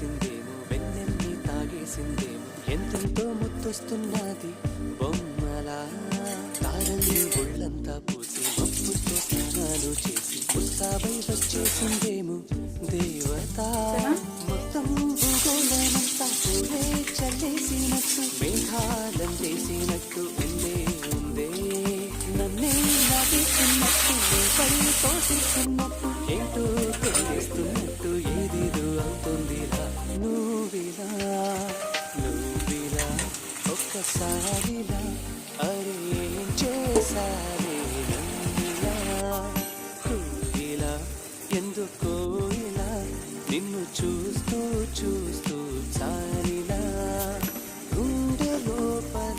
చేసిందేమో వెన్నెల్ని తాగేసిందేమో ఎంతెంతో ముత్తొస్తున్నది బొమ్మలా తారల్ని ఒళ్ళంతా పూసి మప్పుతో స్నానాలు చేసి ముస్తాబై వచ్చేసిందేమో దేవత మొత్తం భూగోళమంతా పూలే చల్లేసినట్టు మేఘాలందేసినట్టు ఉందే ఉందే నన్నే లాగేస్తున్నట్టు పై తోసేస్తున్నట్టు ఏంటో తెలిస్తున్నట్టు ఏదేదో అవుతుందిలా నువ్విలా నువ్విలా ఒక్కసారిలా అరే ఏం చేసావే నన్నిలా ఇలా ఎందుకో ఇలా నిన్ను చూస్తూ చూస్తూ చాలిలా గుండె లోపల